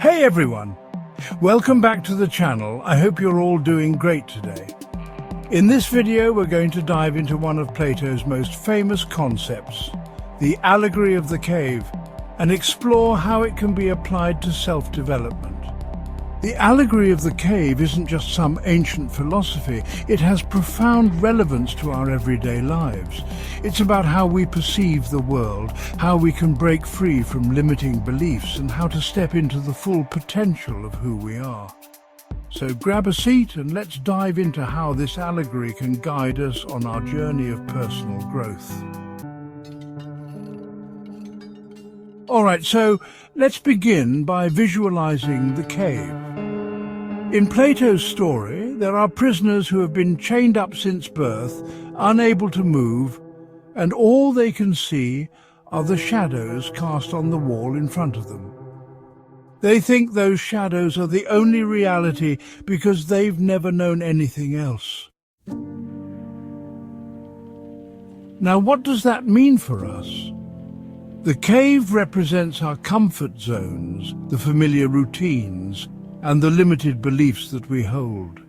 Hey everyone! Welcome back to the channel. I hope you're all doing great today. In this video, we're going to dive into one of Plato's most famous concepts, the allegory of the cave, and explore how it can be applied to self-development. The allegory of the cave isn't just some ancient philosophy, it has profound relevance to our everyday lives. It's about how we perceive the world, how we can break free from limiting beliefs, and how to step into the full potential of who we are. So grab a seat and let's dive into how this allegory can guide us on our journey of personal growth. Alright, so let's begin by visualizing the cave. In Plato's story, there are prisoners who have been chained up since birth, unable to move, and all they can see are the shadows cast on the wall in front of them. They think those shadows are the only reality because they've never known anything else. Now, what does that mean for us? The cave represents our comfort zones, the familiar routines, and the limited beliefs that we hold.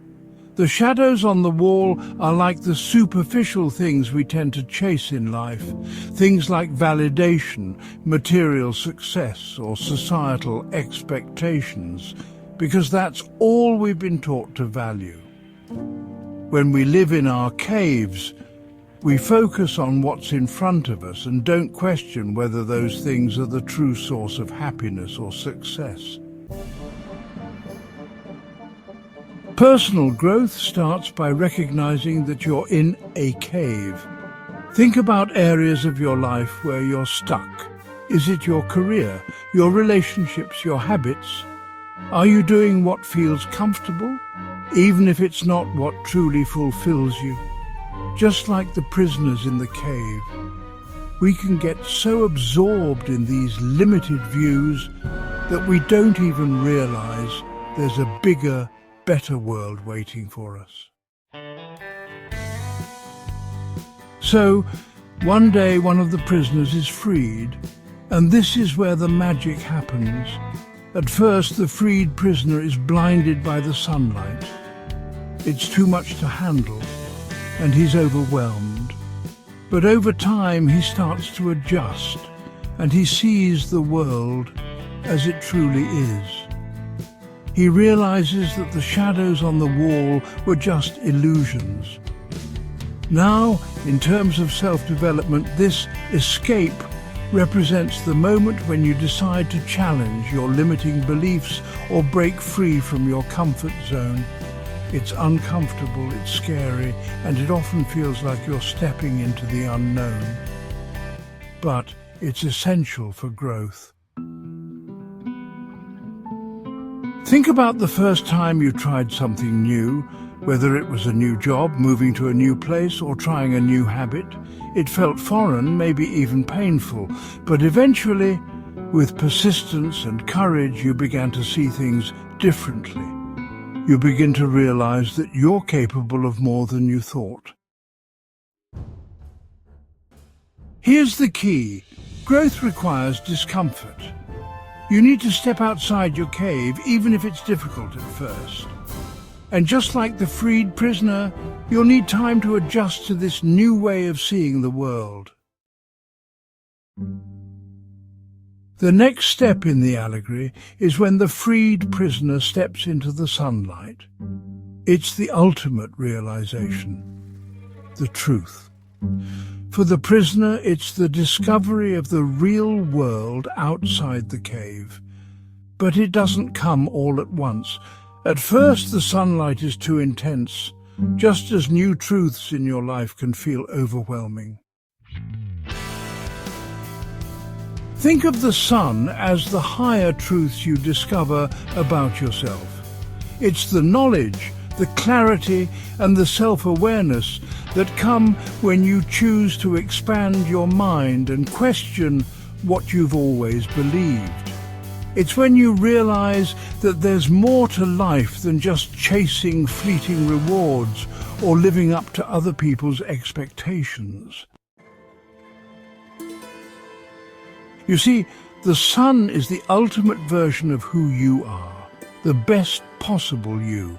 The shadows on the wall are like the superficial things we tend to chase in life, things like validation, material success, or societal expectations, because that's all we've been taught to value. When we live in our caves, we focus on what's in front of us and don't question whether those things are the true source of happiness or success. Personal growth starts by recognizing that you're in a cave. Think about areas of your life where you're stuck. Is it your career, your relationships, your habits? Are you doing what feels comfortable, even if it's not what truly fulfills you? Just like the prisoners in the cave, we can get so absorbed in these limited views that we don't even realize there's a bigger, better world waiting for us. So, one day one of the prisoners is freed, and this is where the magic happens. At first, the freed prisoner is blinded by the sunlight. It's too much to handle, and he's overwhelmed. But over time, he starts to adjust, and he sees the world as it truly is. He realizes that the shadows on the wall were just illusions. Now, in terms of self-development, this escape represents the moment when you decide to challenge your limiting beliefs or break free from your comfort zone. It's uncomfortable, it's scary, and it often feels like you're stepping into the unknown. But it's essential for growth. Think about the first time you tried something new, whether it was a new job, moving to a new place, or trying a new habit. It felt foreign, maybe even painful, but eventually, with persistence and courage, you began to see things differently. You begin to realize that you're capable of more than you thought. Here's the key. Growth requires discomfort. You need to step outside your cave, even if it's difficult at first. And just like the freed prisoner, you'll need time to adjust to this new way of seeing the world. The next step in the allegory is when the freed prisoner steps into the sunlight. It's the ultimate realization, the truth. For the prisoner, it's the discovery of the real world outside the cave. But it doesn't come all at once. At first, the sunlight is too intense, just as new truths in your life can feel overwhelming. Think of the sun as the higher truths you discover about yourself. It's the knowledge, the clarity, and the self-awareness that come when you choose to expand your mind and question what you've always believed. It's when you realize that there's more to life than just chasing fleeting rewards or living up to other people's expectations. You see, The sun is the ultimate version of who you are, the best possible you.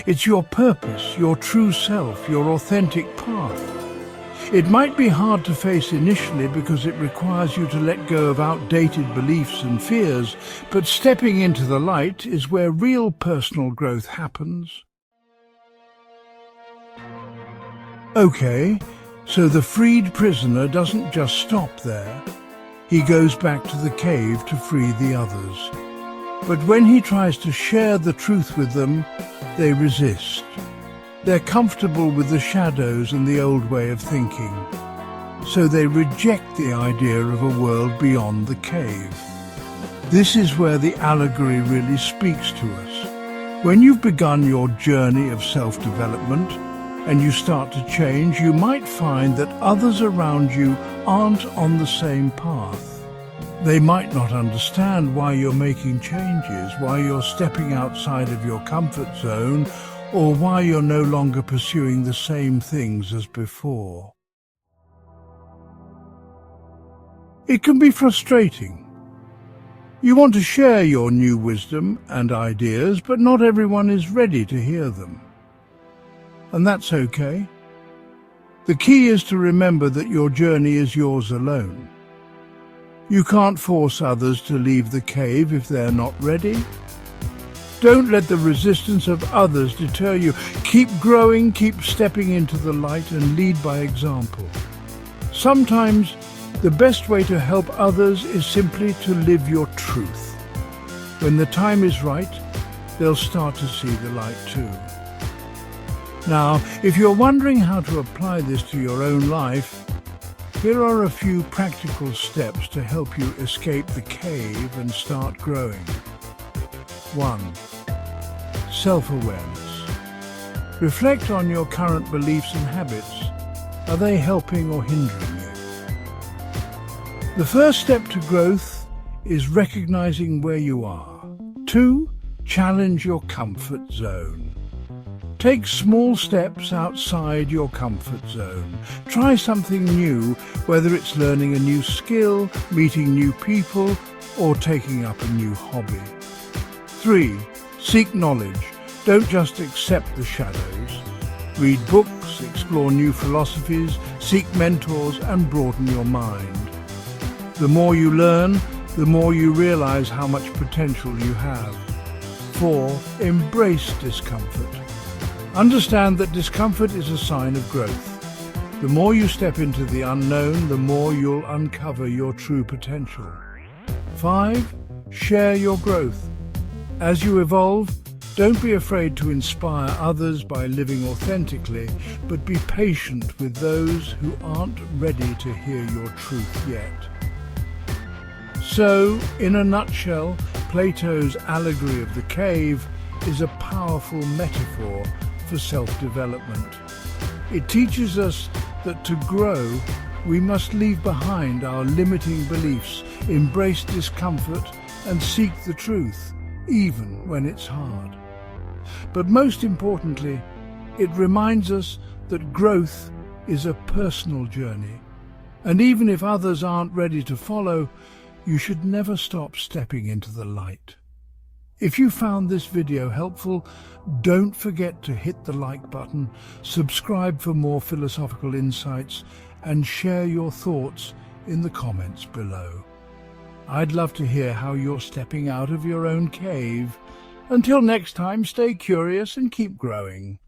It's your purpose, your true self, your authentic path. It might be hard to face initially because it requires you to let go of outdated beliefs and fears, but stepping into the light is where real personal growth happens. Okay, so the freed prisoner doesn't just stop there. He goes back to the cave to free the others. But when he tries to share the truth with them, they resist. They're comfortable with the shadows and the old way of thinking. So they reject the idea of a world beyond the cave. This is where the allegory really speaks to us. When you've begun your journey of self-development and you start to change, you might find that others around you aren't on the same path. They might not understand why you're making changes, why you're stepping outside of your comfort zone, or why you're no longer pursuing the same things as before. It can be frustrating. You want to share your new wisdom and ideas, but not everyone is ready to hear them. And that's okay. The key is to remember that your journey is yours alone. You can't force others to leave the cave if they're not ready. Don't let the resistance of others deter you. Keep growing, keep stepping into the light, and lead by example. Sometimes the best way to help others is simply to live your truth. When the time is right, they'll start to see the light too. Now, if you're wondering how to apply this to your own life, here are a few practical steps to help you escape the cave and start growing. 1. Self-awareness. Reflect on your current beliefs and habits. Are they helping or hindering you? The first step to growth is recognizing where you are. 2. Challenge your comfort zone. Take small steps outside your comfort zone. Try something new, whether it's learning a new skill, meeting new people, or taking up a new hobby. 3. Seek knowledge. Don't just accept the shadows. Read books, explore new philosophies, seek mentors, and broaden your mind. The more you learn, the more you realize how much potential you have. 4. Embrace discomfort. Understand that discomfort is a sign of growth. The more you step into the unknown, the more you'll uncover your true potential. 5. Share your growth. As you evolve, don't be afraid to inspire others by living authentically, but be patient with those who aren't ready to hear your truth yet. So, in a nutshell, Plato's allegory of the cave is a powerful metaphor for self-development. It teaches us that to grow, we must leave behind our limiting beliefs, embrace discomfort, and seek the truth, even when it's hard. But most importantly, it reminds us that growth is a personal journey. And even if others aren't ready to follow, you should never stop stepping into the light. If you found this video helpful, don't forget to hit the like button, subscribe for more philosophical insights, and share your thoughts in the comments below. I'd love to hear how you're stepping out of your own cave. Until next time, stay curious and keep growing.